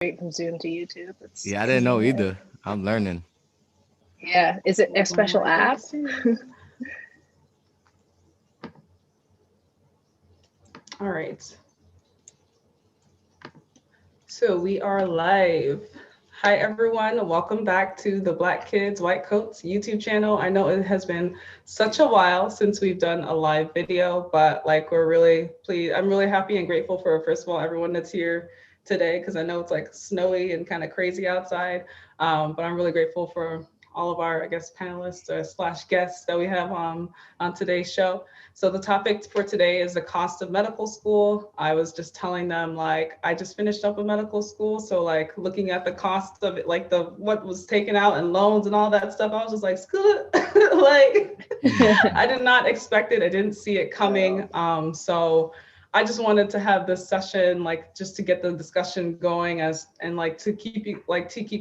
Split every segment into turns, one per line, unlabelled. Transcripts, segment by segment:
straight from Zoom to YouTube. It's
Yeah, I didn't know either. I'm learning.
yeah. Is it a special app?
All right. So we are live. Hi, everyone. Welcome back to the Black Kids White Coats YouTube channel. I know it has been such a while since we've done a live video, but like we're really pleased. I'm really happy and grateful for, first of all, everyone that's here today, because I know it's like snowy and kind of crazy outside. But I'm really grateful for all of our, I guess, panelists slash guests that we have on today's show. So the topic for today is the cost of medical school. I was just telling them, like, I just finished up a medical school. So like looking at the cost of it, like the what was taken out and loans and all that stuff, I was just like, like I did not expect it. I didn't see it coming. So I just wanted to have this session, like just to get the discussion going and like to keep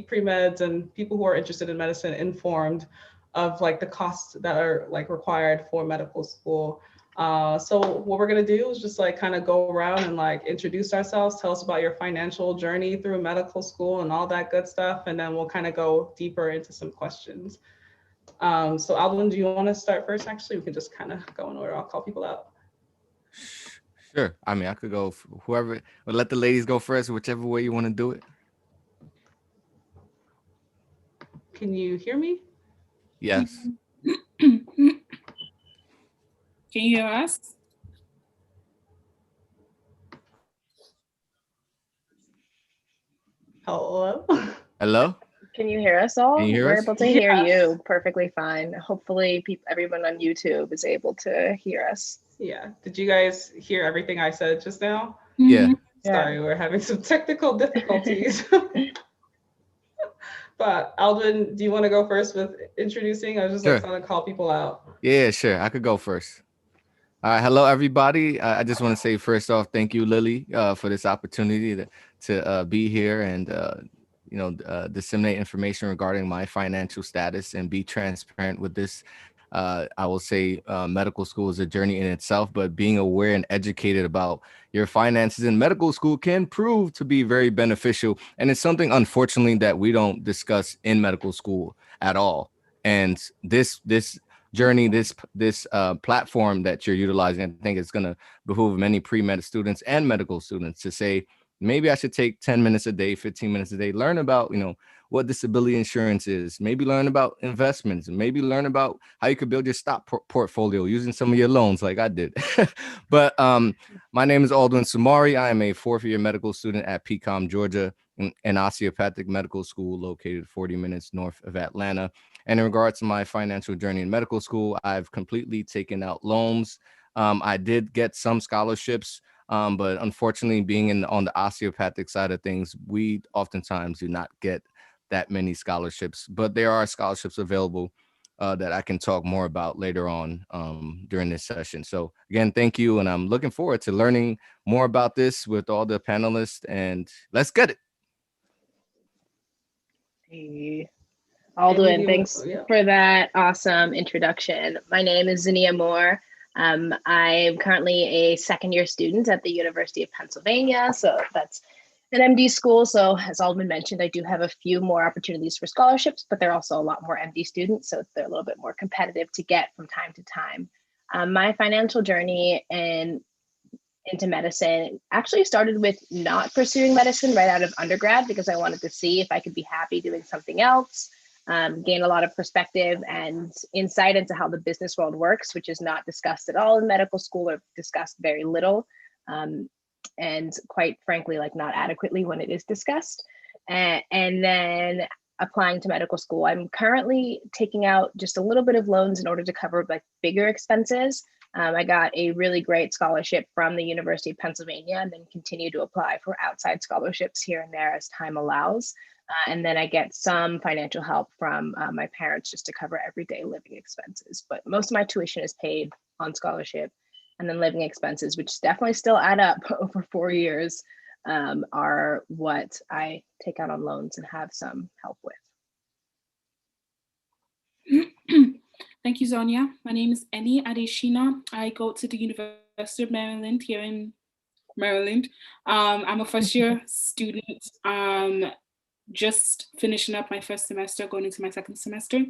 pre-meds and people who are interested in medicine informed of like the costs that are like required for medical school. So what we're gonna do is just like kind of go around and like introduce ourselves, tell us about your financial journey through medical school and all that good stuff, and then we'll kind of go deeper into some questions. So Alvin, do you want to start first? Actually, we can just kind of go in order. I'll call people out.
Sure. I mean, I could go whoever, but let the ladies go first, whichever way you want to do it.
Can you hear me?
Yes.
Can you hear us?
Hello?
Hello?
Can you hear us all?
Can you hear
We're
us?
able to hear
Yes.
you perfectly fine. Hopefully, everyone on YouTube is able to hear us.
Yeah. Did you guys hear everything I said just now?
Yeah.
Sorry, we're having some technical difficulties. But Alvin, do you want to go first with introducing? I was just like
Sure.
trying to call people out.
Yeah, sure. I could go first. All right. Hello, everybody. I just want to say first off, thank you, Lily, for this opportunity to be here and disseminate information regarding my financial status and be transparent with this. I will say medical school is a journey in itself, but being aware and educated about your finances in medical school can prove to be very beneficial. And it's something, unfortunately, that we don't discuss in medical school at all. And this journey, this platform that you're utilizing, I think it's going to behoove many pre-med students and medical students to say, maybe I should take 10 minutes a day, 15 minutes a day, learn about, what disability insurance is, maybe learn about investments, and maybe learn about how you could build your stock portfolio using some of your loans like I did. But my name is Aldwin Samari. I am a fourth-year medical student at PCOM, Georgia, an osteopathic medical school located 40 minutes north of Atlanta. And in regards to my financial journey in medical school, I've completely taken out loans. I did get some scholarships, but unfortunately, being on the osteopathic side of things, we oftentimes do not get that many scholarships. But there are scholarships available that I can talk more about later on during this session. So again, thank you. And I'm looking forward to learning more about this with all the panelists. And let's get it.
Hey. Aldwin, thanks for that awesome introduction. My name is Zinnia Moore. I'm currently a second-year student at the University of Pennsylvania, so that's an MD school. So as Aldwin mentioned, I do have a few more opportunities for scholarships, but there are also a lot more MD students, so they're a little bit more competitive to get from time to time. My financial journey into medicine actually started with not pursuing medicine right out of undergrad because I wanted to see if I could be happy doing something else. Gain a lot of perspective and insight into how the business world works, which is not discussed at all in medical school or discussed very little. And quite frankly, like not adequately when it is discussed. And then applying to medical school, I'm currently taking out just a little bit of loans in order to cover like bigger expenses. I got a really great scholarship from the University of Pennsylvania and then continue to apply for outside scholarships here and there as time allows. And then I get some financial help from my parents just to cover everyday living expenses. But most of my tuition is paid on scholarship. And then living expenses, which definitely still add up over 4 years, are what I take out on loans and have some help with.
Thank you, Zonia. My name is Eni Adeshina. I go to the University of Maryland here in Maryland. I'm a first year student. Just finishing up my first semester, going into my second semester.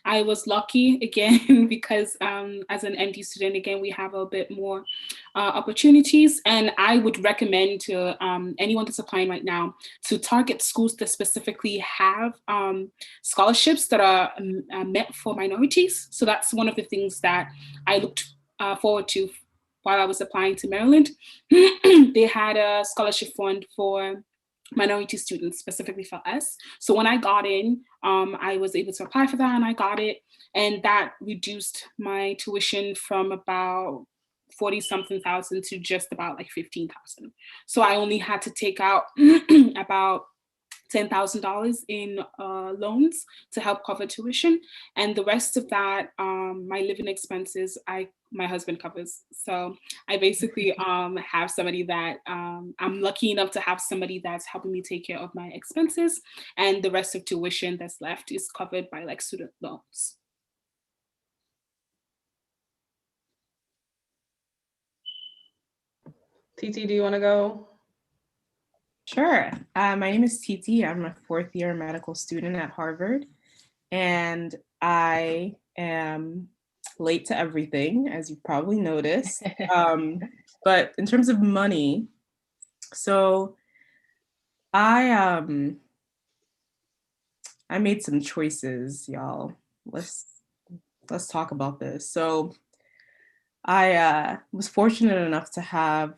I was lucky again because as an MD student, again, we have a bit more opportunities. And I would recommend to anyone that's applying right now to target schools that specifically have scholarships that are meant for minorities. So that's one of the things that I looked forward to while I was applying to Maryland. They had a scholarship fund for minority students, specifically for us. So when I got in, I was able to apply for that and I got it. And that reduced my tuition from about 40 something thousand to just about like 15,000. So I only had to take out about $10,000 in loans to help cover tuition, and the rest of that, my living expenses, my husband covers. So I basically have somebody that I'm lucky enough to have somebody that's helping me take care of my expenses, and the rest of tuition that's left is covered by like student loans.
TT, do you want to go?
Sure. My name is Titi. I'm a fourth year medical student at Harvard, and I am late to everything, as you probably noticed. But in terms of money, so I made some choices, y'all. Let's talk about this. So I was fortunate enough to have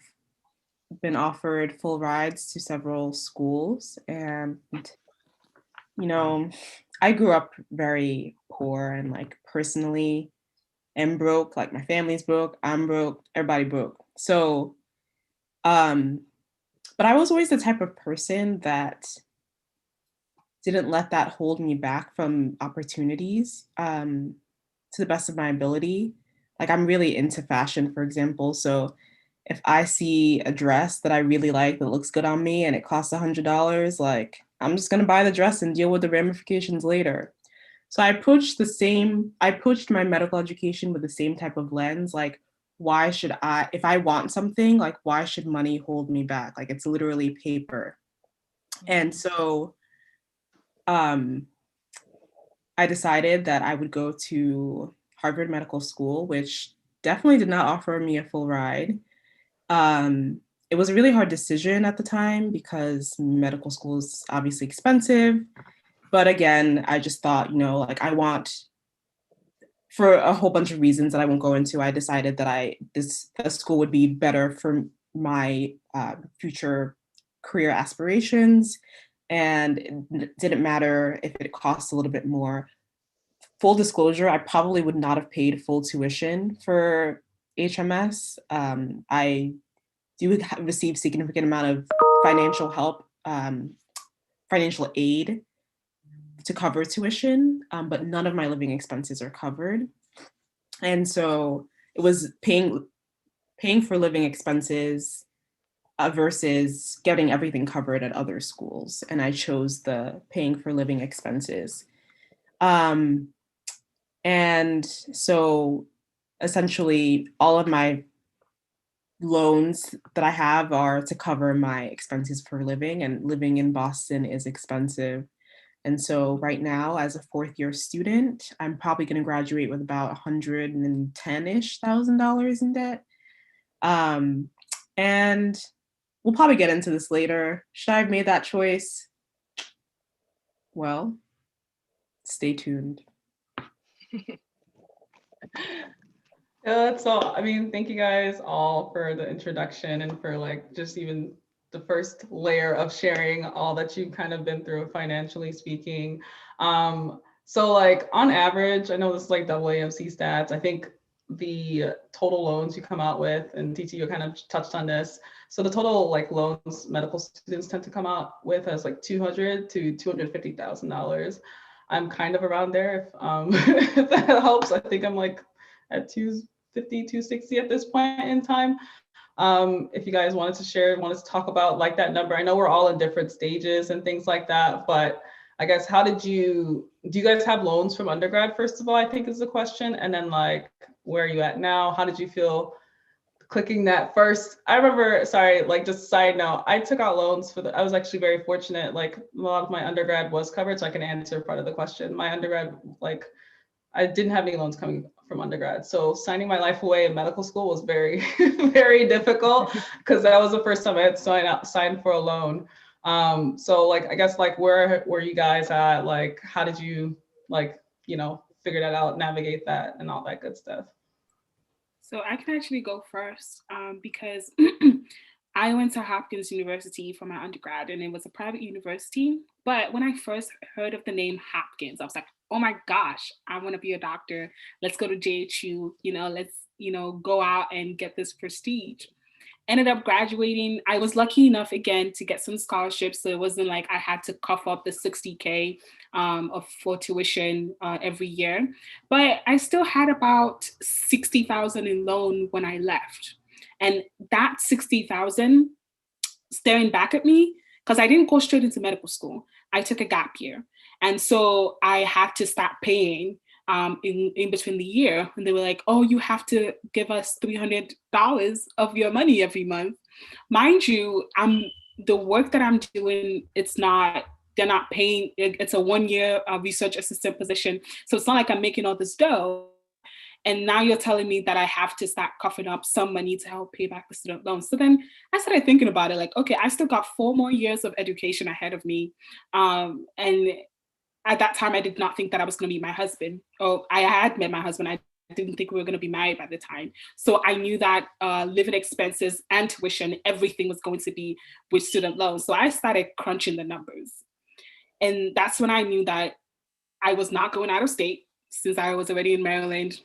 been offered full rides to several schools, and you know, I grew up very poor and like personally am broke. Like my family's broke, I'm broke, everybody broke. So but I was always the type of person that didn't let that hold me back from opportunities, to the best of my ability. Like I'm really into fashion, for example. So if I see a dress that I really like that looks good on me and it costs $100, like I'm just gonna buy the dress and deal with the ramifications later. So I approached my medical education with the same type of lens. Like, why should if I want something, like why should money hold me back? Like it's literally paper. And so I decided that I would go to Harvard Medical School, which definitely did not offer me a full ride. It was a really hard decision at the time because medical school is obviously expensive. But again, I just thought, like for a whole bunch of reasons that I won't go into, I decided that the school would be better for my future career aspirations. And it didn't matter if it costs a little bit more. Full disclosure, I probably would not have paid full tuition for HMS. I do receive significant amount of financial help, financial aid to cover tuition, but none of my living expenses are covered. And so it was paying for living expenses versus getting everything covered at other schools. And I chose the paying for living expenses. And so essentially all of my loans that I have are to cover my expenses for living, and living in Boston is expensive. And so right now, as a fourth year student, I'm probably going to graduate with about $110,000 in debt. And we'll probably get into this later. Should I have made that choice? Well, stay tuned.
That's all. I mean, thank you guys all for the introduction and for like just even the first layer of sharing all that you've kind of been through financially speaking. So like on average, I know this is like AAMC stats. I think the total loans you come out with, and TT, you kind of touched on this. So the total like loans medical students tend to come out with as like $200,000 to $250,000. I'm kind of around there. If that helps. I think I'm like at 250, 260 at this point in time. If you guys wanted to talk about like that number. I know we're all in different stages and things like that, but I guess do you guys have loans from undergrad, first of all, I think is the question. And then like, where are you at now? How did you feel clicking that first. I remember, sorry, like just a side note, I took out loans I was actually very fortunate. Like a lot of my undergrad was covered, so I can answer part of the question. My undergrad, like I didn't have any loans coming from undergrad. So signing my life away in medical school was very, very difficult because that was the first time I had signed for a loan. So like, I guess like where were you guys at? Like, how did you like, figure that out, navigate that and all that good stuff?
So I can actually go first because I went to Hopkins University for my undergrad, and it was a private university. But when I first heard of the name Hopkins, I was like, oh my gosh, I want to be a doctor. Let's go to JHU, let's, go out and get this prestige. Ended up graduating. I was lucky enough again to get some scholarships. So it wasn't like I had to cough up the $60K for tuition every year. But I still had about $60,000 in loan when I left. And that $60,000 staring back at me, because I didn't go straight into medical school. I took a gap year. And so I had to start paying in between the year. And they were like, oh, you have to give us $300 of your money every month. Mind you, the work that I'm doing, they're not paying, it's a 1-year research assistant position. So it's not like I'm making all this dough. And now you're telling me that I have to start coughing up some money to help pay back the student loans. So then I started thinking about it, like, okay, I still got 4 more years of education ahead of me. And at that time, I did not think that I was going to meet my husband. Oh, I had met my husband. I didn't think we were going to be married by the time. So I knew that living expenses and tuition, everything was going to be with student loans. So I started crunching the numbers. And that's when I knew that I was not going out of state, since I was already in Maryland.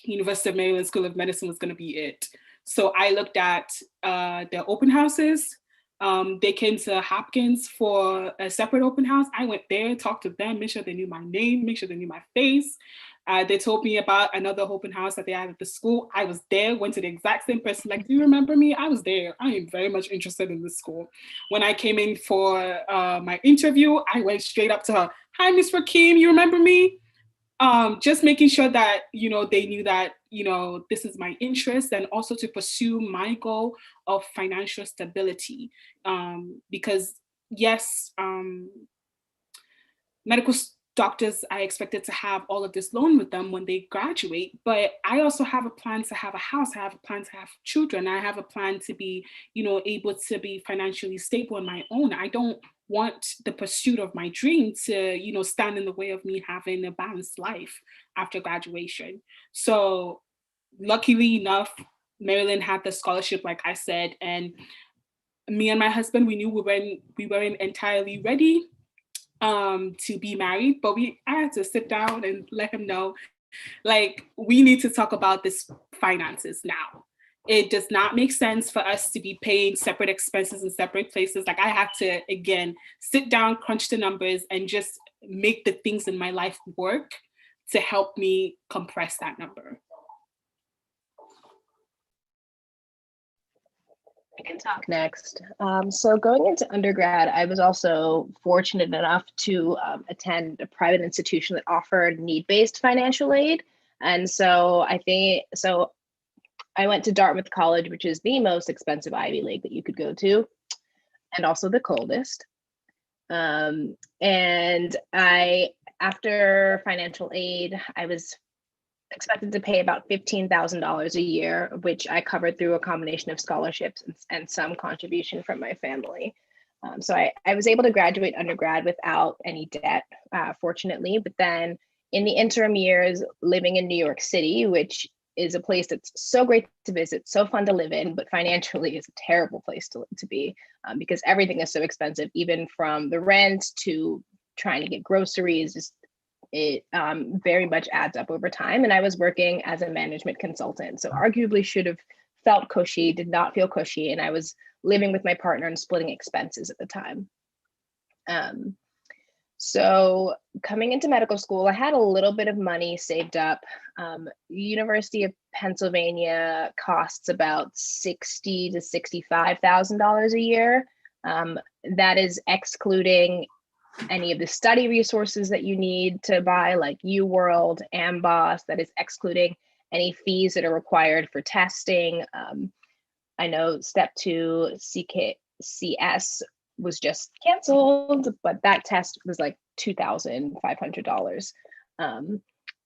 University of Maryland School of Medicine was going to be it. So I looked at their open houses. They came to Hopkins for a separate open house. I went there, talked to them, make sure they knew my name, make sure they knew my face. They told me about another open house that they had at the school. I was there, went to the exact same person, like, do you remember me? I was there. I am very much interested in this school. When I came in for my interview, I went straight up to her. Hi, Miss Rakim, you remember me? Just making sure that, they knew that, this is my interest, and also to pursue my goal of financial stability. Because yes, medical doctors, I expected to have all of this loan with them when they graduate, but I also have a plan to have a house. I have a plan to have children. I have a plan to be, able to be financially stable on my own. I don't want the pursuit of my dream to, stand in the way of me having a balanced life after graduation. So luckily enough, Maryland had the scholarship, like I said, and me and my husband, we knew we weren't entirely ready to be married, but I had to sit down and let him know, like, we need to talk about this finances now. It does not make sense for us to be paying separate expenses in separate places. Like, I had to, again, sit down, crunch the numbers, and just make the things in my life work to help me compress that number.
I can talk next. So going into undergrad, I was also fortunate enough to attend a private institution that offered need-based financial aid. And so I went to Dartmouth College, which is the most expensive Ivy League that you could go to, and also the coldest. And after financial aid, I was expected to pay about $15,000 a year, which I covered through a combination of scholarships and some contribution from my family. So I was able to graduate undergrad without any debt, fortunately. But then in the interim years, living in New York City, which is a place that's so great to visit, so fun to live in, but financially is a terrible place to be because everything is so expensive, even from the rent to trying to get groceries. It very much adds up over time. And I was working as a management consultant, so arguably should have felt cushy, did not feel cushy. And I was living with my partner and splitting expenses at the time. So coming into medical school, I had a little bit of money saved up. University of Pennsylvania costs about $60,000 to $65,000 a year. That is excluding any of the study resources that you need to buy, like UWorld, Amboss. That is excluding any fees that are required for testing. I know step 2 CKCS was just canceled, but that test was like $2,500.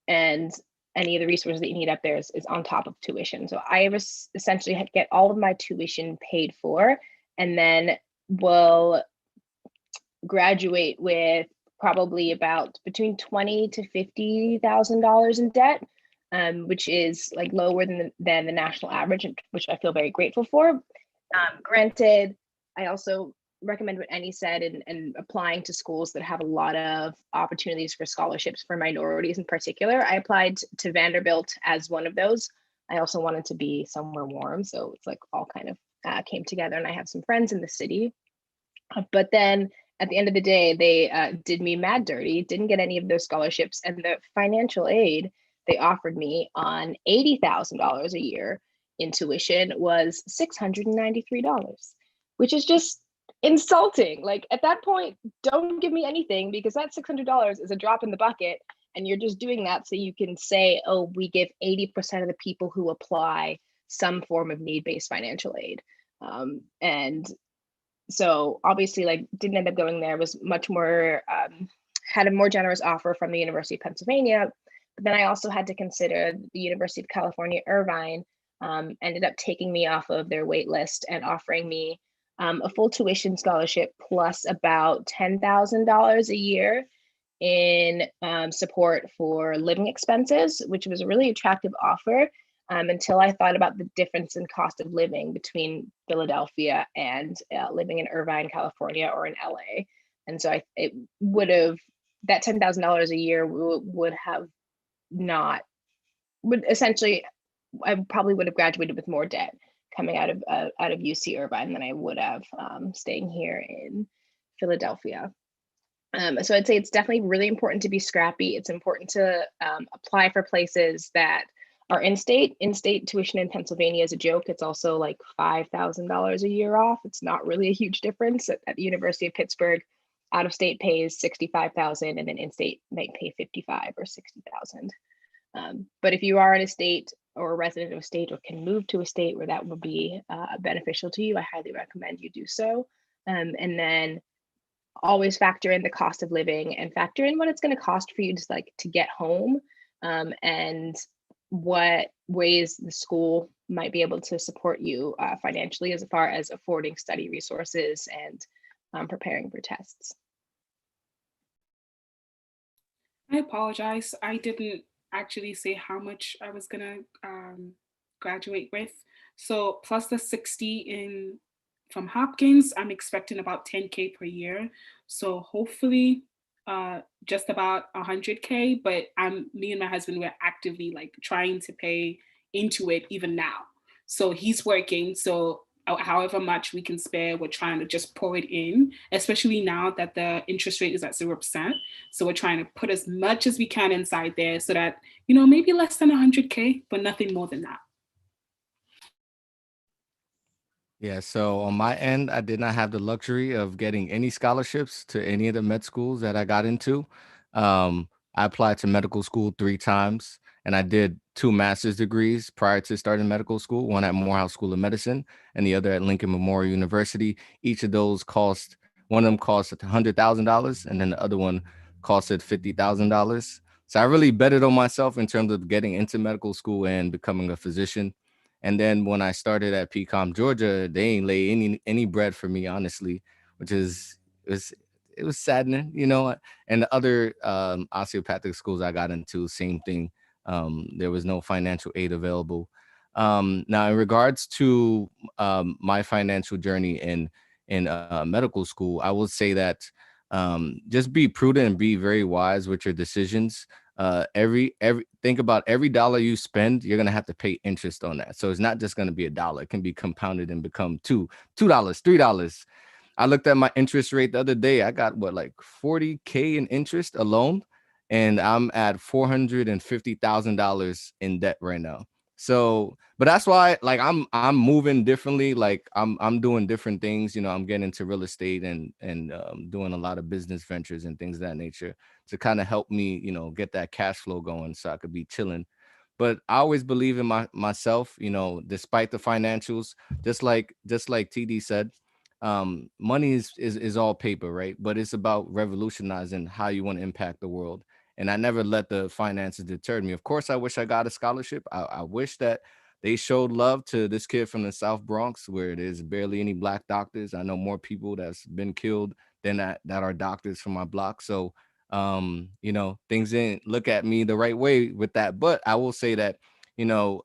And any of the resources that you need up there is on top of tuition. So I essentially get all of my tuition paid for, and then will graduate with probably about between $20,000 to $50,000 in debt, which is like lower than the national average, which I feel very grateful for. Granted, I also recommend what Annie said, and applying to schools that have a lot of opportunities for scholarships for minorities in particular. I applied to Vanderbilt as one of those. I also wanted to be somewhere warm, so it's like all kind of came together, and I have some friends in the city. But then at the end of the day, they did me mad dirty, didn't get any of those scholarships, and the financial aid they offered me on $80,000 a year in tuition was $693, which is just insulting. Like at that point, don't give me anything, because that $600 is a drop in the bucket, and you're just doing that so you can say, oh, we give 80% of the people who apply some form of need-based financial aid. And so obviously, like, didn't end up going there. Was much more had a more generous offer from the University of Pennsylvania. But then I also had to consider the University of California, Irvine. Ended up taking me off of their wait list and offering me a full tuition scholarship plus about $10,000 a year in support for living expenses, which was a really attractive offer, until I thought about the difference in cost of living between Philadelphia and living in Irvine, California, or in LA. And so it would have, that $10,000 a year would essentially, I probably would have graduated with more debt coming out of UC Irvine than I would have staying here in Philadelphia. So I'd say it's definitely really important to be scrappy. It's important to apply for places that are in-state. In-state tuition in Pennsylvania is a joke. It's also like $5,000 a year off. It's not really a huge difference. At the University of Pittsburgh, out-of-state pays $65,000, and then in-state might pay $55,000 or $60,000. But if you are in a state or a resident of a state, or can move to a state where that would be beneficial to you, I highly recommend you do so. And then always factor in the cost of living, and factor in what it's going to cost for you to get home, and what ways the school might be able to support you financially, as far as affording study resources and preparing for tests.
I apologize. I didn't actually say how much I was gonna graduate with. So plus the 60 from Hopkins, I'm expecting about 10K per year. So hopefully just about 100K, but me and my husband, we're actively like trying to pay into it even now. So he's working, so however much we can spare, we're trying to just pour it in, especially now that the interest rate is at 0%. So we're trying to put as much as we can inside there, so that, maybe less than 100K, but nothing more than that.
Yeah, so on my end, I did not have the luxury of getting any scholarships to any of the med schools that I got into. I applied to medical school 3 times, and I did 2 master's degrees prior to starting medical school, one at Morehouse School of Medicine and the other at Lincoln Memorial University. Each of those one of them cost $100,000, and then the other one costed $50,000. So I really betted on myself in terms of getting into medical school and becoming a physician. And then when I started at PCOM Georgia, they ain't lay any bread for me, honestly, which it was saddening, And the other osteopathic schools I got into, same thing. There was no financial aid available. Now, in regards to my financial journey in medical school, I will say that just be prudent and be very wise with your decisions. Think about every dollar you spend, you're gonna have to pay interest on that. So it's not just gonna be $1; it can be compounded and become $2, $3. I looked at my interest rate the other day. I got like 40K in interest alone, and I'm at $450,000 in debt right now. So, but that's why, like, I'm moving differently. Like I'm doing different things. I'm getting into real estate and doing a lot of business ventures and things of that nature to kind of help me, get that cash flow going, so I could be chilling. but I always believe in myself, you know, despite the financials, just like TD said, money is all paper, right? But it's about revolutionizing how you want to impact the world. And I never let the finances deter me. Of course, I wish I got a scholarship. I wish that they showed love to this kid from the South Bronx, where there's barely any Black doctors. I know more people that's been killed than that are doctors from my block. So you know, things didn't look at me the right way with that. But I will say that, you know,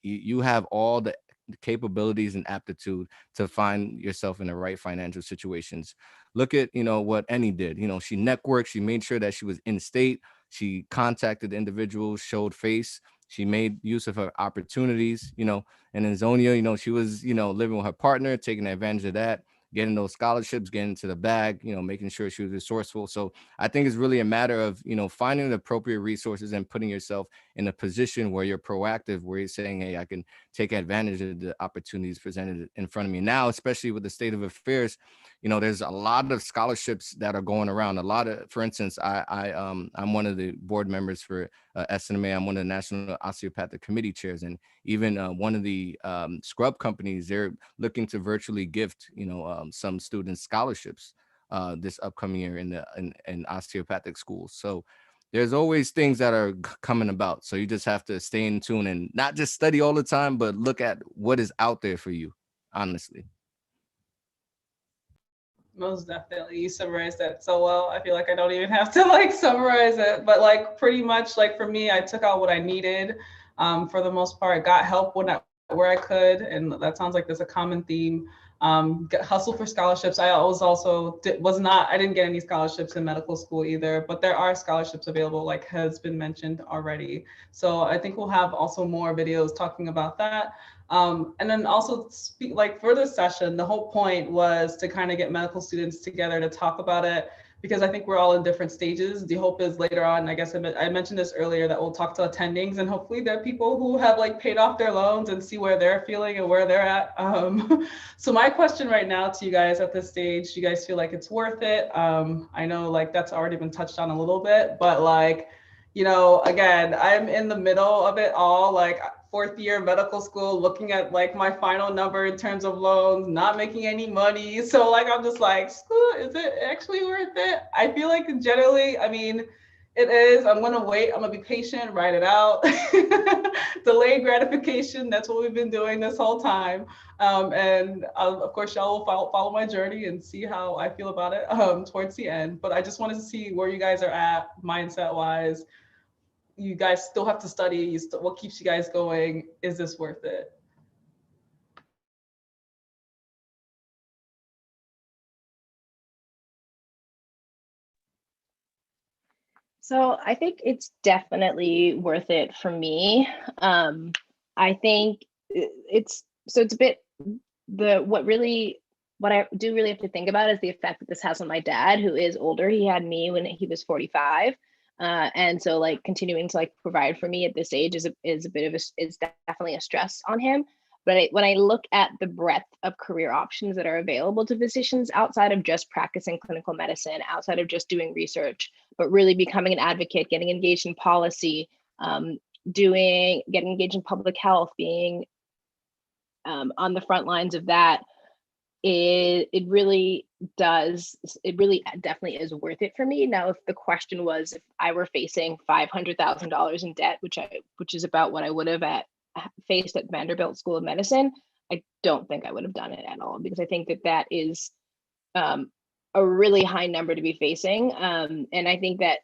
you have all the capabilities and aptitude to find yourself in the right financial situations. Look at, you know, what Annie did. You know, she networked, she made sure that she was in state, she contacted individuals, showed face, she made use of her opportunities, you know. And in Zonia, you know, she was, you know, living with her partner, taking advantage of that, getting those scholarships, getting to the bag, you know, making sure she was resourceful. So I think it's really a matter of, you know, finding the appropriate resources and putting yourself in a position where you're proactive, where you're saying, hey, I can take advantage of the opportunities presented in front of me now, especially with the state of affairs. You know, there's a lot of scholarships that are going around. A lot of, for instance, I'm one of the board members for SNMA. I'm one of the National Osteopathic Committee chairs, and even one of the scrub companies, they're looking to virtually gift, you know, some students scholarships this upcoming year in osteopathic schools. So there's always things that are coming about. So you just have to stay in tune and not just study all the time, but look at what is out there for you, honestly.
Most definitely. You summarized that so well. I feel like I don't even have to like summarize it, but like pretty much like for me, I took out what I needed. For the most part, got help where I could. And that sounds like there's a common theme. Hustle for scholarships. I didn't get any scholarships in medical school either, but there are scholarships available, like has been mentioned already. So I think we'll have also more videos talking about that. And then also speak, like for this session, the whole point was to kind of get medical students together to talk about it, because I think we're all in different stages. The hope is later on, I guess I mentioned this earlier, that we'll talk to attendings, and hopefully there are people who have like paid off their loans and see where they're feeling and where they're at. So my question right now to you guys at this stage, do you guys feel like it's worth it? I know like that's already been touched on a little bit, but like, you know, again, I'm in the middle of it all, like fourth year medical school, looking at like my final number in terms of loans, not making any money. So like, I'm just like, is it actually worth it? I feel like generally, I mean, it is. I'm going to wait. I'm going to be patient, write it out. Delayed gratification. That's what we've been doing this whole time. And of course, y'all will follow my journey and see how I feel about it towards the end. But I just wanted to see where you guys are at mindset wise. You guys still have to study. What keeps you guys going? Is this worth it?
So I think it's definitely worth it for me. I think it's a bit what I do really have to think about is the effect that this has on my dad, who is older. He had me when he was 45. And so like continuing to like provide for me at this age is definitely a stress on him. But when I look at the breadth of career options that are available to physicians outside of just practicing clinical medicine, outside of just doing research, but really becoming an advocate, getting engaged in policy, getting engaged in public health, being on the front lines of that, it really definitely is worth it for me. Now, if the question was if I were facing $500,000 in debt, which is about what I would have faced at Vanderbilt School of Medicine, I don't think I would have done it at all, because I think that is a really high number to be facing. And I think that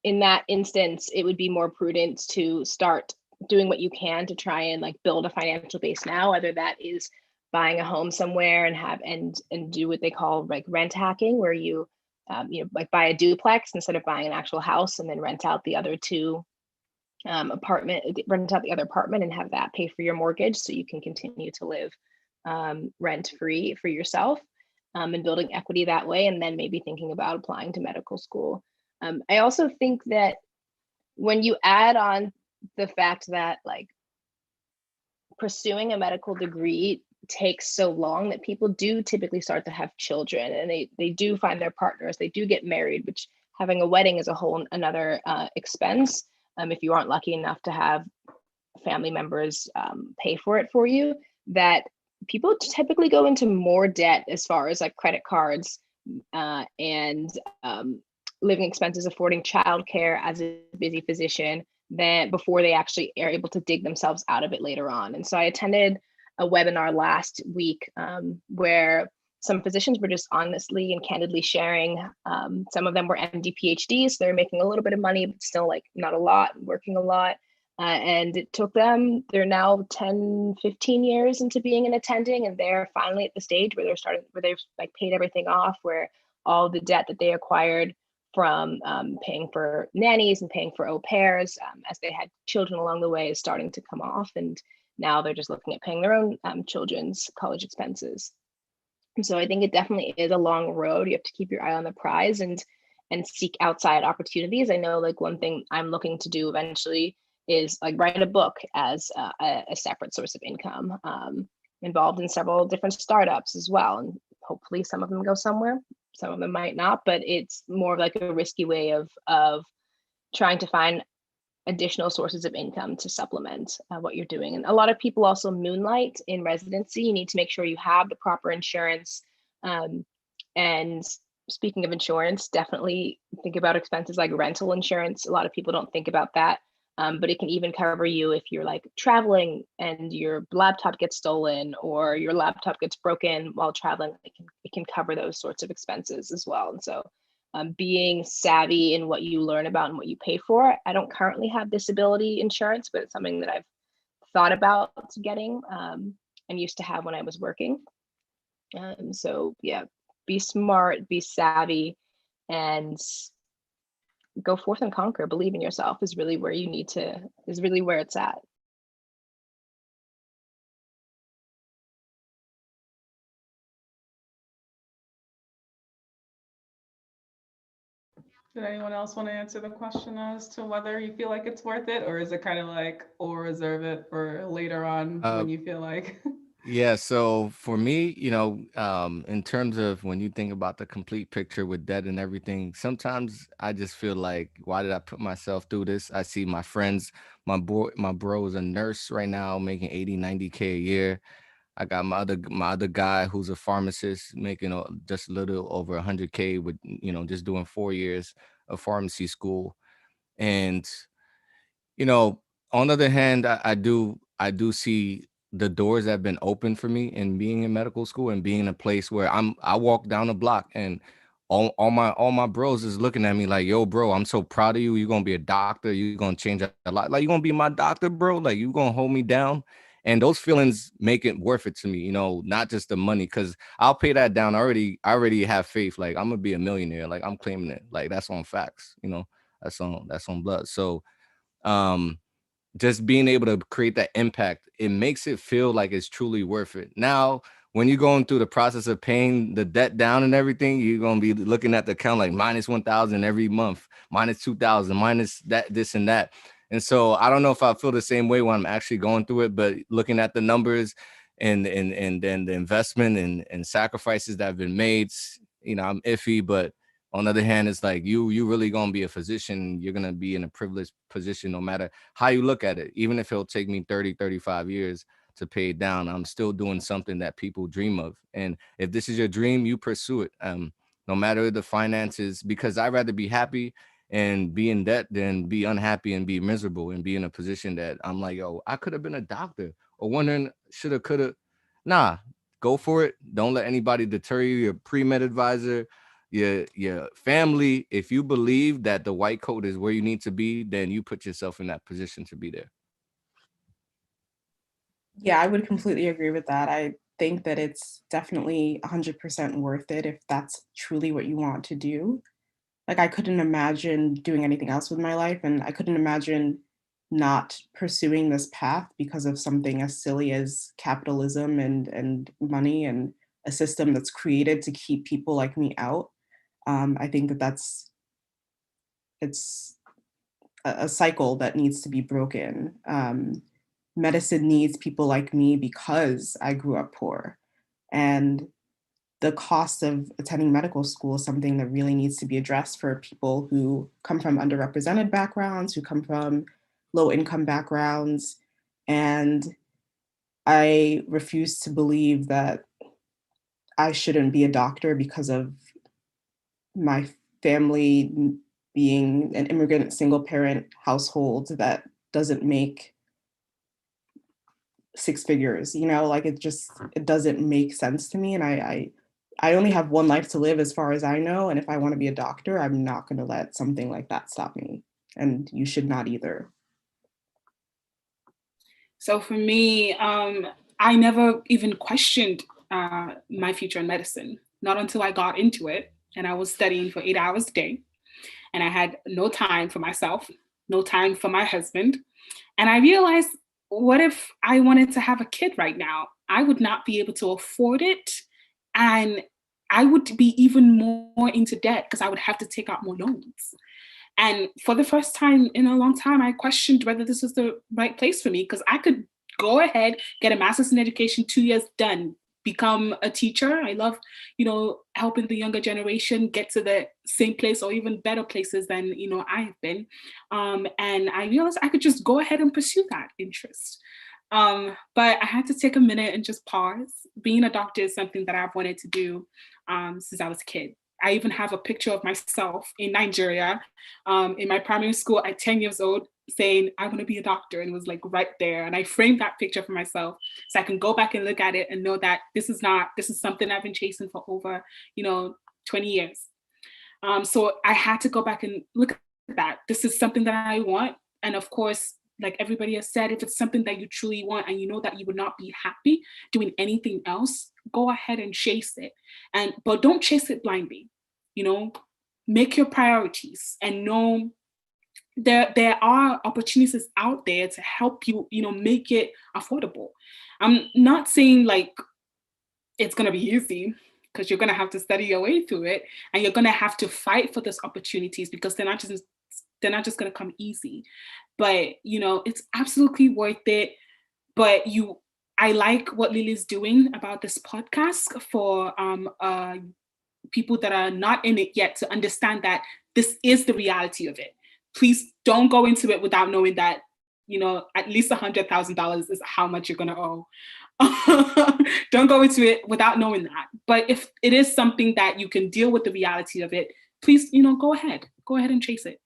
in that instance, it would be more prudent to start doing what you can to try and like build a financial base now, whether that is buying a home somewhere and do what they call like rent hacking, where you like buy a duplex instead of buying an actual house, and then rent out the other apartment and have that pay for your mortgage, so you can continue to live rent free for yourself, and building equity that way, and then maybe thinking about applying to medical school. I also think that when you add on the fact that like pursuing a medical degree takes so long, that people do typically start to have children, and they do find their partners, they do get married, which having a wedding is a whole another expense. if you aren't lucky enough to have family members pay for it for you, that people typically go into more debt as far as like credit cards and living expenses, affording childcare as a busy physician, than before they actually are able to dig themselves out of it later on. And so I attended a webinar last week where some physicians were just honestly and candidly sharing. Some of them were MD PhDs, so they're making a little bit of money, but still like not a lot, working a lot. And it took them, they're now 10, 15 years into being an attending, and they're finally at the stage where they've like paid everything off, where all the debt that they acquired from paying for nannies and paying for au pairs as they had children along the way is starting to come off. And now they're just looking at paying their own children's college expenses. And so I think it definitely is a long road. You have to keep your eye on the prize and seek outside opportunities. I know like one thing I'm looking to do eventually is like write a book as a separate source of income, involved in several different startups as well. And hopefully some of them go somewhere, some of them might not, but it's more of like a risky way of trying to find additional sources of income to supplement what you're doing. And a lot of people also moonlight in residency. You need to make sure you have the proper insurance. And speaking of insurance, definitely think about expenses like rental insurance. A lot of people don't think about that. But it can even cover you if you're like traveling and your laptop gets stolen or your laptop gets broken while traveling. It can cover those sorts of expenses as well. And so being savvy in what you learn about and what you pay for. I don't currently have disability insurance, but it's something that I've thought about getting and used to have when I was working. So yeah, be smart, be savvy, and go forth and conquer. Believe in yourself is really where you need to, is really where it's at.
Did anyone else want to answer the question as to whether you feel like it's worth it, or is it kind of like, or reserve it for later on when you feel like?
Yeah, so for me, in terms of when you think about the complete picture with debt and everything, sometimes I just feel like, why did I put myself through this? I see my friends, my bro is a nurse right now making 80, 90K a year. I got my other guy who's a pharmacist making just a little over 100K with, just doing 4 years of pharmacy school. And on the other hand, I do see the doors that have been open for me in being in medical school and being in a place where I walk down the block and all my bros is looking at me like, yo, bro, I'm so proud of you. You're gonna be a doctor. You're gonna change a lot. Like, you're gonna be my doctor, bro. Like, you're gonna hold me down. And those feelings make it worth it to me, not just the money, because I'll pay that down. I already have faith. Like, I'm gonna be a millionaire. Like, I'm claiming it. Like, that's on facts, that's on blood. So just being able to create that impact, it makes it feel like it's truly worth it. Now, when you're going through the process of paying the debt down and everything, you're going to be looking at the account like minus 1,000 every month, minus 2,000, minus that, this and that. And so I don't know if I feel the same way when I'm actually going through it, but looking at the numbers and then the investment and sacrifices that have been made, I'm iffy. But on the other hand, it's like you really gonna be a physician. You're gonna be in a privileged position no matter how you look at it. Even if it'll take me 30, 35 years to pay it down, I'm still doing something that people dream of. And if this is your dream, you pursue it. No matter the finances, because I'd rather be happy and be in debt than be unhappy and be miserable and be in a position that I'm like, yo, I could have been a doctor, or wondering shoulda, coulda. Nah, go for it. Don't let anybody deter you. Your pre-med advisor, your family. If you believe that the white coat is where you need to be, then you put yourself in that position to be there.
Yeah, I would completely agree with that. I think that it's definitely 100% worth it if that's truly what you want to do. Like, I couldn't imagine doing anything else with my life, and I couldn't imagine not pursuing this path because of something as silly as capitalism and money and a system that's created to keep people like me out. I think that it's a cycle that needs to be broken. Medicine needs people like me because I grew up poor. And the cost of attending medical school is something that really needs to be addressed for people who come from underrepresented backgrounds, who come from low income backgrounds. And I refuse to believe that I shouldn't be a doctor because of my family being an immigrant single parent household that doesn't make six figures, like it doesn't make sense to me. And I only have one life to live as far as I know. And if I want to be a doctor, I'm not going to let something like that stop me. And you should not either.
So for me, I never even questioned my future in medicine, not until I got into it and I was studying for 8 hours a day. And I had no time for myself, no time for my husband. And I realized, what if I wanted to have a kid right now? I would not be able to afford it. And I would be even more into debt because I would have to take out more loans. And for the first time in a long time, I questioned whether this was the right place for me, because I could go ahead, get a master's in education, 2 years done, become a teacher. I love, helping the younger generation get to the same place or even better places than, I have been. And I realized I could just go ahead and pursue that interest. But I had to take a minute and just pause. Being a doctor is something that I've wanted to do since I was a kid. I even have a picture of myself in Nigeria, in my primary school at 10 years old, saying, I want to be a doctor. And it was like right there. And I framed that picture for myself so I can go back and look at it and know that this is something I've been chasing for over, 20 years. So I had to go back and look at that. This is something that I want. And of course, like everybody has said, if it's something that you truly want and you know that you would not be happy doing anything else, go ahead and chase it. But don't chase it blindly. Make your priorities and know there are opportunities out there to help you, make it affordable. I'm not saying like it's going to be easy, because you're going to have to study your way through it and you're going to have to fight for those opportunities, because they're not just going to come easy. But, it's absolutely worth it. But I like what Lily's doing about this podcast for people that are not in it yet to understand that this is the reality of it. Please don't go into it without knowing that, at least $100,000 is how much you're going to owe. Don't go into it without knowing that. But if it is something that you can deal with the reality of it, please, go ahead and chase it.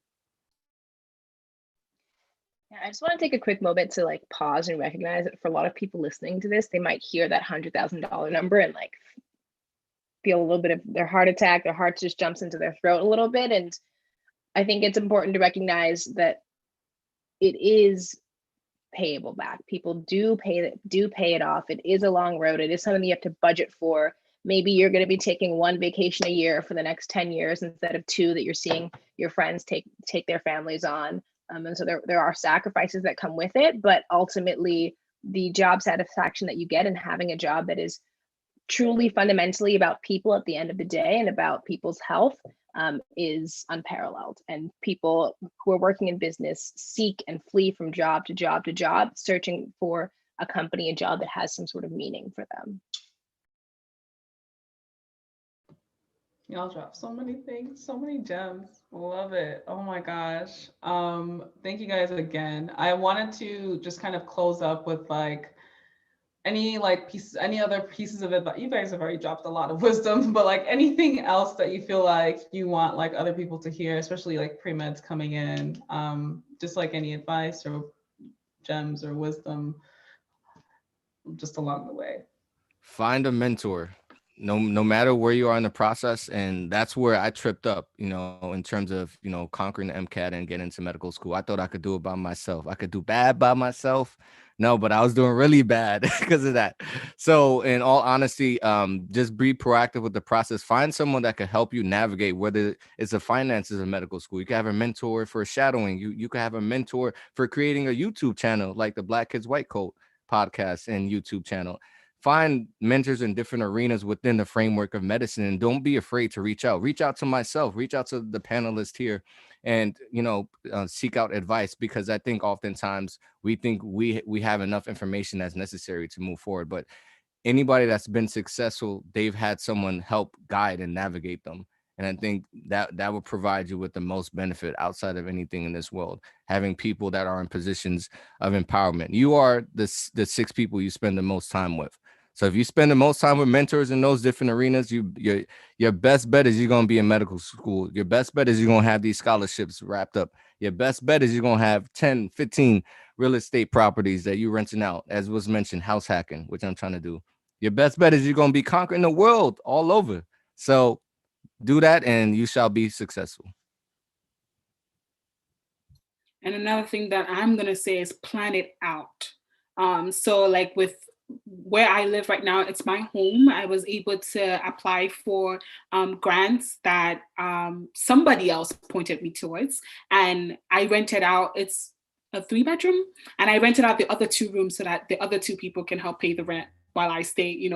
Yeah, I just want to take a quick moment to like pause and recognize that for a lot of people listening to this, they might hear that $100,000 number and like feel a little bit of their heart attack. Their heart just jumps into their throat a little bit. And I think it's important to recognize that it is payable back. People do pay it off. It is a long road. It is something you have to budget for. Maybe you're going to be taking one vacation a year for the next 10 years instead of 2 that you're seeing your friends take their families on. And so there are sacrifices that come with it, but ultimately the job satisfaction that you get and having a job that is truly fundamentally about people at the end of the day and about people's health is unparalleled. And people who are working in business seek and flee from job to job to job, searching for a company, a job that has some sort of meaning for them.
Y'all drop so many things, so many gems. Love it. Oh my gosh. Thank you guys again. I wanted to just kind of close up with like any other pieces of advice. You guys have already dropped a lot of wisdom, but like anything else that you feel like you want like other people to hear, especially like pre-meds coming in, just like any advice or gems or wisdom just along the way.
Find a mentor. No matter where you are in the process. And that's where I tripped up, in terms of, conquering the MCAT and getting into medical school. I thought I could do it by myself. I could do bad by myself. No, but I was doing really bad because of that. So in all honesty, just be proactive with the process. Find someone that can help you navigate, whether it's the finances of medical school. You can have a mentor for shadowing. You can have a mentor for creating a YouTube channel like the Black Kids White Coat podcast and YouTube channel. Find mentors in different arenas within the framework of medicine, and don't be afraid to reach out to myself, reach out to the panelists here, and seek out advice, because I think oftentimes we think we have enough information that's necessary to move forward. But anybody that's been successful, they've had someone help guide and navigate them. And I think that will provide you with the most benefit outside of anything in this world, having people that are in positions of empowerment. You are the 6 people you spend the most time with. So if you spend the most time with mentors in those different arenas, your best bet is you're going to be in medical school. Your best bet is you're going to have these scholarships wrapped up. Your best bet is you're going to have 10, 15 real estate properties that you're renting out, as was mentioned, house hacking, which I'm trying to do. Your best bet is you're going to be conquering the world all over. So do that and you shall be successful.
And another thing that I'm going to say is plan it out. So like with where I live right now, it's my home. I was able to apply for grants that somebody else pointed me towards. And I rented out, it's a 3-bedroom, and I rented out the other 2 rooms so that the other 2 people can help pay the rent while I stay,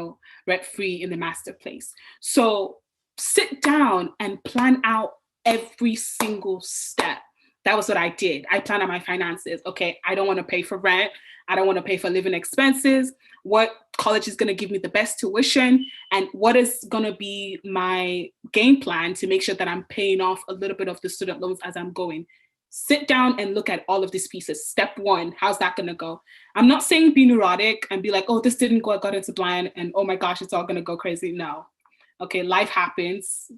rent free in the master place. So sit down and plan out every single step. That was what I did. I planned out my finances. Okay, I don't want to pay for rent. I don't want to pay for living expenses. What college is going to give me the best tuition? And what is going to be my game plan to make sure that I'm paying off a little bit of the student loans as I'm going? Sit down and look at all of these pieces. Step 1, how's that going to go? I'm not saying be neurotic and be like, oh, this didn't go, I got into blind and oh my gosh, it's all going to go crazy. No. Okay, life happens.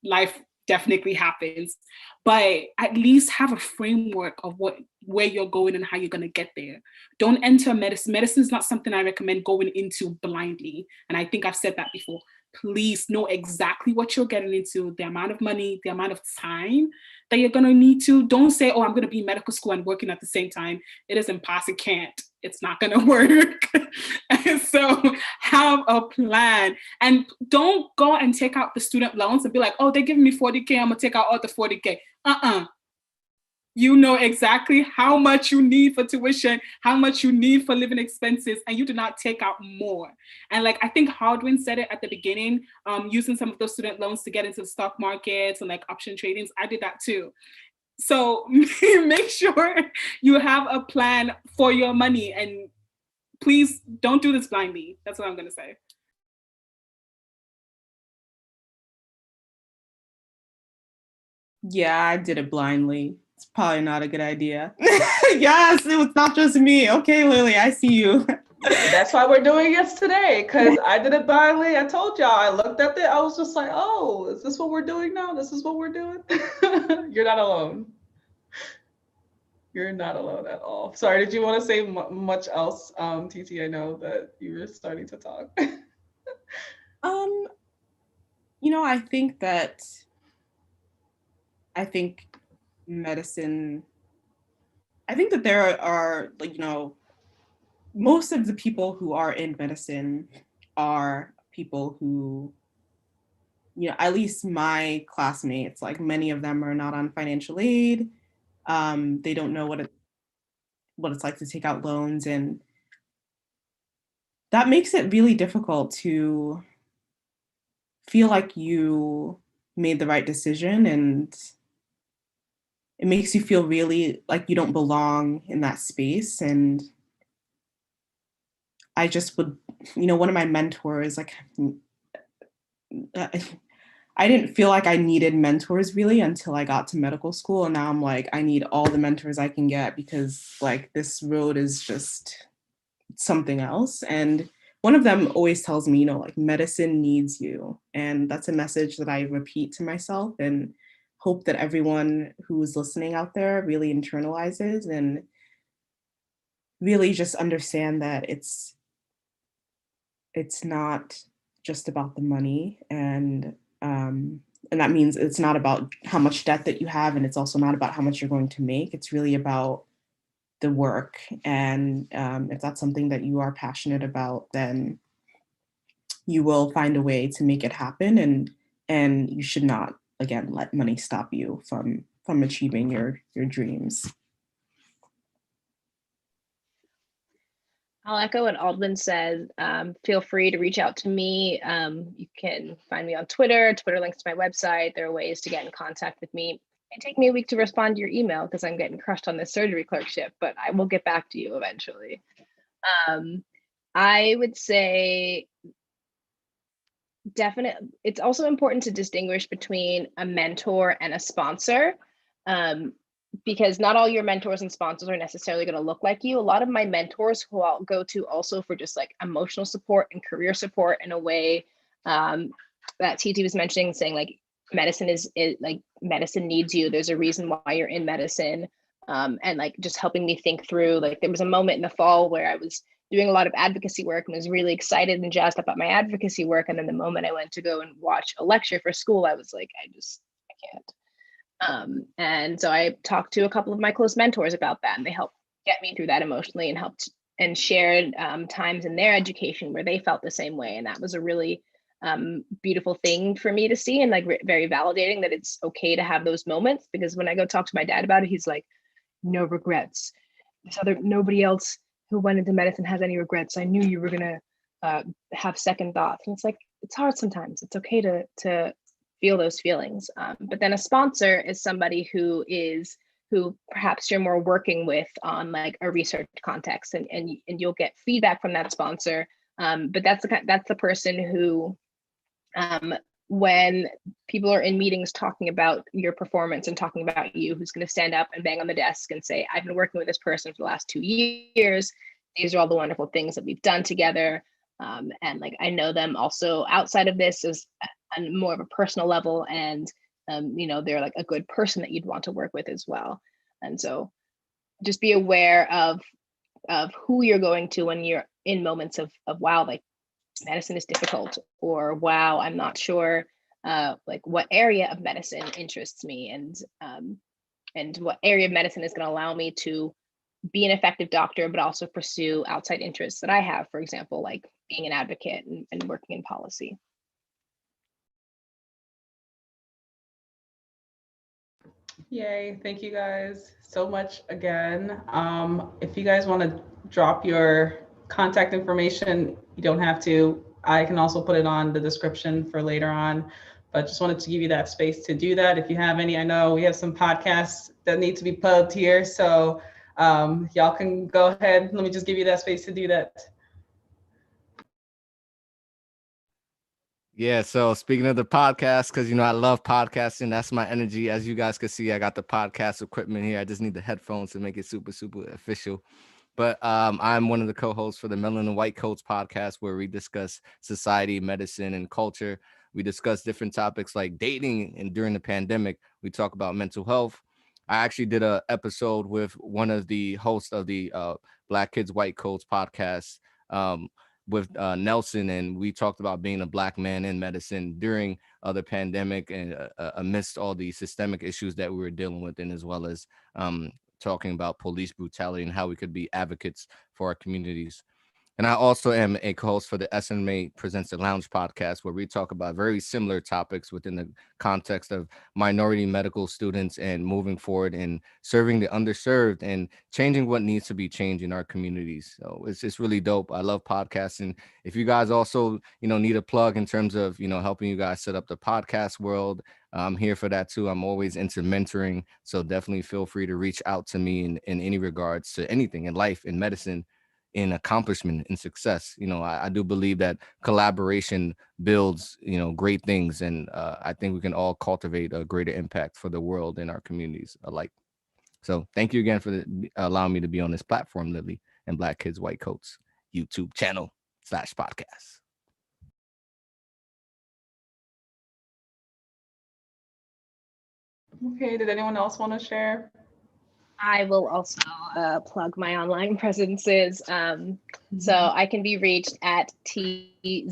Life definitely happens, but at least have a framework of where you're going and how you're going to get there. Don't enter medicine. Medicine is not something I recommend going into blindly. And I think I've said that before. Please know exactly what you're getting into, the amount of money, the amount of time that you're going to need to. Don't say, oh, I'm going to be in medical school and working at the same time. It is impossible. It can't. It's not going to work. And so have a plan and don't go and take out the student loans and be like, oh, they're giving me 40K. I'm going to take out all the 40K. You know exactly how much you need for tuition, how much you need for living expenses, and you do not take out more. And like, I think Hardwin said it at the beginning, using some of those student loans to get into the stock markets and like option tradings. I did that too. So make sure you have a plan for your money and please don't do this blindly. That's what I'm going to say.
Yeah, I did it blindly. It's probably not a good idea. Yes, it was not just me. Okay, Lily, I see you.
That's why we're doing it today, because I did it blindly. I told y'all, I looked at it, I was just like, oh, is this what we're doing now? This is what we're doing? You're not alone. You're not alone at all. Sorry, did you want to say much else, TT? I know that you were starting to talk.
I think medicine, I think that there are, like, most of the people who are in medicine are people who, at least my classmates, like many of them are not on financial aid. They don't know what it's like to take out loans, and that makes it really difficult to feel like you made the right decision, and it makes you feel really like you don't belong in that space. And I just would, one of my mentors, like, I didn't feel like I needed mentors really until I got to medical school. And now I'm like, I need all the mentors I can get because like this road is just something else. And one of them always tells me, like medicine needs you. And that's a message that I repeat to myself and hope that everyone who's listening out there really internalizes and really just understand that it's not just about the money, and that means it's not about how much debt that you have, and it's also not about how much you're going to make. It's really about the work, and if that's something that you are passionate about, then you will find a way to make it happen, and you should not, again, let money stop you from achieving your dreams.
I'll echo what Aldwin said. Feel free to reach out to me. You can find me on Twitter. Twitter links to my website. There are ways to get in contact with me. It take me a week to respond to your email because I'm getting crushed on this surgery clerkship, but I will get back to you eventually. I would say definitely, it's also important to distinguish between a mentor and a sponsor, because not all your mentors and sponsors are necessarily going to look like you. A lot of my mentors who I'll go to also for just like emotional support and career support in a way, that TT was mentioning, saying like medicine is like medicine needs you. There's a reason why you're in medicine. And like just helping me think through, like there was a moment in the fall where I was doing a lot of advocacy work and was really excited and jazzed about my advocacy work. And then the moment I went to go and watch a lecture for school, I was like, I can't. And so I talked to a couple of my close mentors about that, and they helped get me through that emotionally and helped and shared times in their education where they felt the same way. And that was a really beautiful thing for me to see, and like very validating that it's okay to have those moments. Because when I go talk to my dad about it, he's like, no regrets. Nobody else who went into medicine has any regrets. I knew you were gonna have second thoughts. And it's like, it's hard sometimes. It's okay to feel those feelings. But then a sponsor is somebody who perhaps you're more working with on like a research context, and you'll get feedback from that sponsor. But that's the person who, when people are in meetings talking about your performance and talking about you, who's going to stand up and bang on the desk and say, I've been working with this person for the last 2 years. These are all the wonderful things that we've done together. And like, I know them also outside of this as on more of a personal level. And, they're like a good person that you'd want to work with as well. And so just be aware of who you're going to when you're in moments of wow, like medicine is difficult, or wow, I'm not sure like what area of medicine interests me, and what area of medicine is going to allow me to be an effective doctor, but also pursue outside interests that I have, for example, like being an advocate and working in policy.
Yay, thank you guys so much again. If you guys want to drop your contact information, you don't have to. I can also put it on the description for later on, but just wanted to give you that space to do that. If you have any, I know we have some podcasts that need to be plugged here, so y'all can go ahead. Let me just give you that space to do that.
Yeah, so speaking of the podcast, because I love podcasting, that's my energy. As you guys can see, I got the podcast equipment here. I just need the headphones to make it super, super official. But I'm one of the co-hosts for the Melanin White Coats podcast, where we discuss society, medicine, and culture. We discuss different topics like dating, and during the pandemic, we talk about mental health. I actually did an episode with one of the hosts of the Black Kids White Coats podcast, with Nelson, and we talked about being a Black man in medicine during the pandemic, and amidst all the systemic issues that we were dealing with, and as well as talking about police brutality and how we could be advocates for our communities. And I also am a co-host for the SMA Presents the Lounge podcast, where we talk about very similar topics within the context of minority medical students and moving forward and serving the underserved and changing what needs to be changed in our communities. So it's really dope. I love podcasting. If you guys also, need a plug in terms of, helping you guys set up the podcast world, I'm here for that too. I'm always into mentoring. So definitely feel free to reach out to me in any regards to anything in life, in medicine, in accomplishment, in success. I do believe that collaboration builds, great things. And I think we can all cultivate a greater impact for the world and our communities alike. So thank you again for allowing me to be on this platform, Lily, and Black Kids White Coats YouTube channel /podcast.
Okay, did anyone else want to share?
I will also plug my online presences. So I can be reached at TZONIAA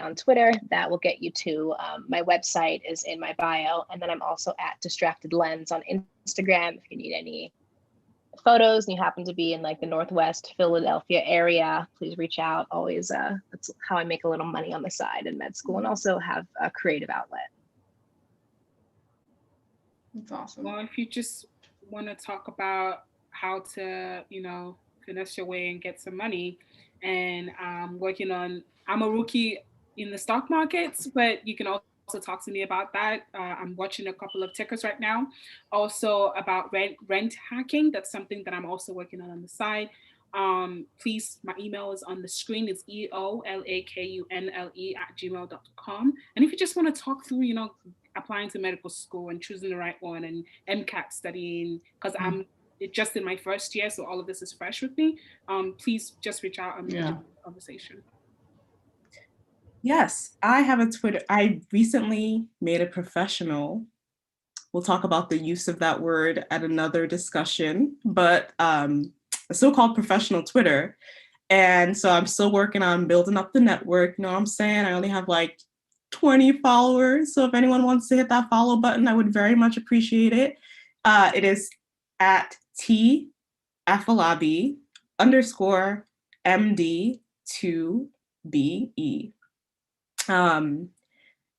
on Twitter. That will get you to my website is in my bio. And then I'm also at Distracted Lens on Instagram. If you need any photos and you happen to be in like the Northwest Philadelphia area, please reach out. Always, that's how I make a little money on the side in med school, and also have a creative outlet.
That's awesome.
Well, if you just want to talk about how to, finesse your way and get some money, and I'm a rookie in the stock markets, but you can also talk to me about that. I'm watching a couple of tickers right now, also about rent hacking. That's something that I'm also working on the side. Please, my email is on the screen. It's eolakunle@gmail.com. And if you just want to talk through, applying to medical school and choosing the right one, and MCAT studying, because I'm just in my first year, so all of this is fresh with me, please just reach out and we can have a conversation.
Yes, I have a Twitter. I recently made a professional. We'll talk about the use of that word at another discussion, but a so-called professional Twitter. And so I'm still working on building up the network. You know what I'm saying? I only have like 20 followers. So if anyone wants to hit that follow button, I would very much appreciate it. It is at @TAfalabi_MD2BE.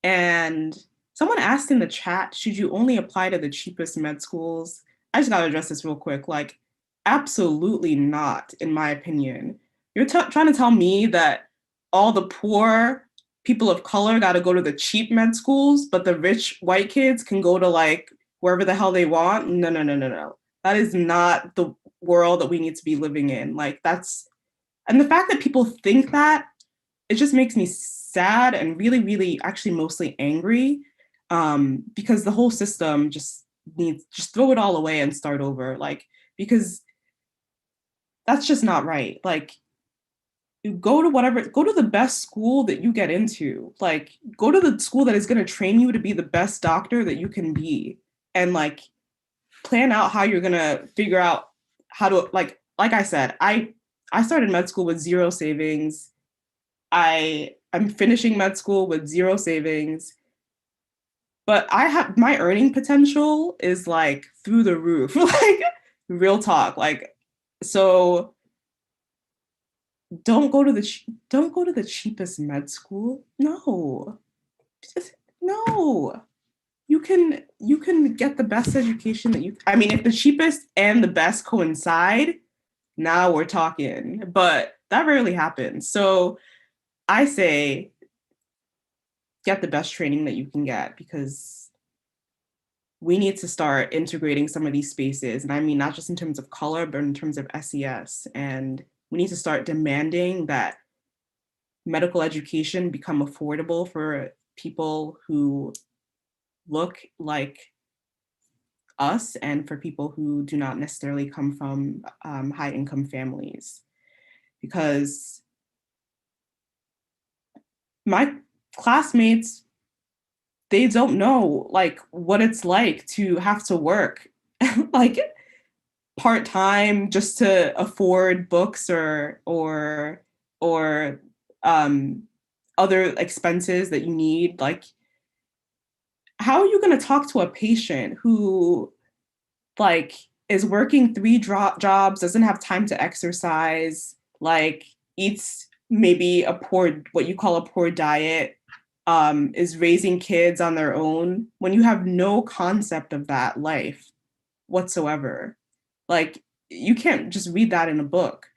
And someone asked in the chat, should you only apply to the cheapest med schools? I just gotta address this real quick. Like, absolutely not, in my opinion. You're trying to tell me that all the poor people of color gotta go to the cheap med schools, but the rich white kids can go to like wherever the hell they want? No. That is not the world that we need to be living in. Like and the fact that people think that, it just makes me sad and really, really actually mostly angry, because the whole system just throw it all away and start over. Like, because that's just not right. Like, you go to the best school that you get into. Like, go to the school that is going to train you to be the best doctor that you can be, and like plan out how you're going to figure out how to, like I said, I started med school with zero savings. I'm finishing med school with zero savings, but my earning potential is like through the roof, like real talk. Like, so don't go to the cheapest med school. No, no. You can get the best education that if the cheapest and the best coincide, now we're talking, but that rarely happens. So I say get the best training that you can get, because we need to start integrating some of these spaces. And I mean, not just in terms of color, but in terms of SES. And we need to start demanding that medical education become affordable for people who look like us and for people who do not necessarily come from high income families. Because my classmates, they don't know like what it's like to have to work like part-time just to afford books or other expenses that you need. Like, how are you going to talk to a patient who like is working 3 jobs, doesn't have time to exercise, like eats maybe what you call a poor diet, is raising kids on their own, when you have no concept of that life whatsoever? Like, you can't just read that in a book.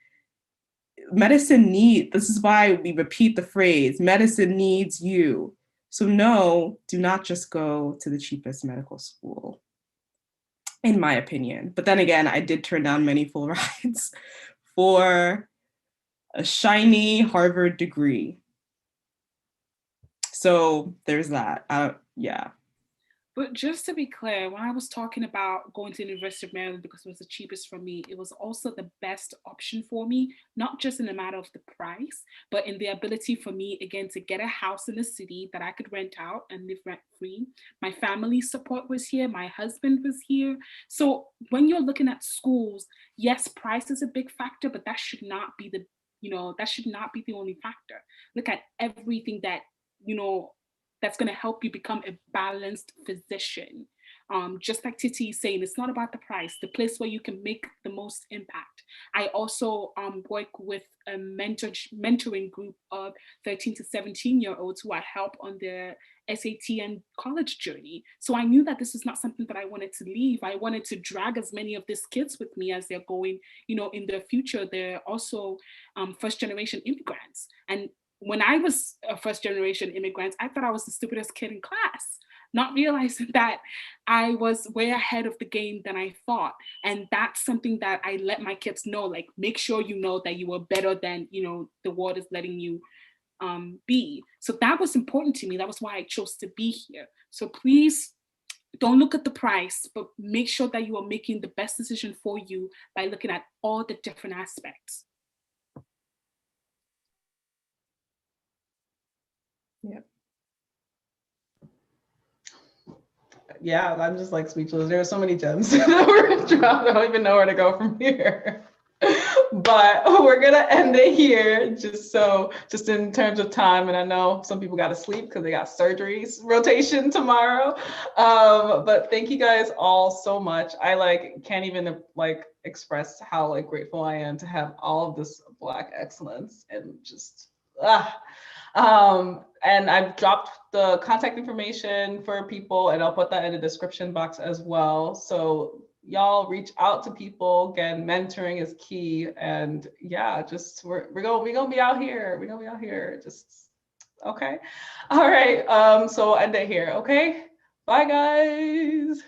This is why we repeat the phrase, medicine needs you. So no, do not just go to the cheapest medical school, in my opinion. But then again, I did turn down many full rides for a shiny Harvard degree. So there's that. Yeah.
But just to be clear, when I was talking about going to the University of Maryland because it was the cheapest for me, it was also the best option for me, not just in the matter of the price, but in the ability for me, again, to get a house in the city that I could rent out and live rent free. My family support was here. My husband was here. So when you're looking at schools, yes, price is a big factor, but that should not be the only factor. Look at everything that, that's going to help you become a balanced physician. Just like Titi is saying, it's not about the price, the place where you can make the most impact. I also work with a mentoring group of 13 to 17-year-olds who I help on their SAT and college journey. So I knew that this is not something that I wanted to leave. I wanted to drag as many of these kids with me as they're going, in their future. They're also first generation immigrants. And when I was a first generation immigrant, I thought I was the stupidest kid in class. not realizing that I was way ahead of the game than I thought. And that's something that I let my kids know, like, make sure you know that you are better than, you know, the world is letting you be. So that was important to me. That was why I chose to be here. So please don't look at the price, but make sure that you are making the best decision for you by looking at all the different aspects.
Yep.
Yeah, I'm just like speechless. There are so many gems that were dropped. I don't even know where to go from here. But we're gonna end it here, just in terms of time. And I know some people got to sleep because they got surgeries rotation tomorrow. But thank you guys all so much. I can't even express how grateful I am to have all of this Black excellence and just and I've dropped the contact information for people, and I'll put that in the description box as well. So y'all reach out to people. Again, mentoring is key. And yeah, just we're gonna be out here. We're gonna be out here. Just okay. All right. So I'll end it here. Okay. Bye guys.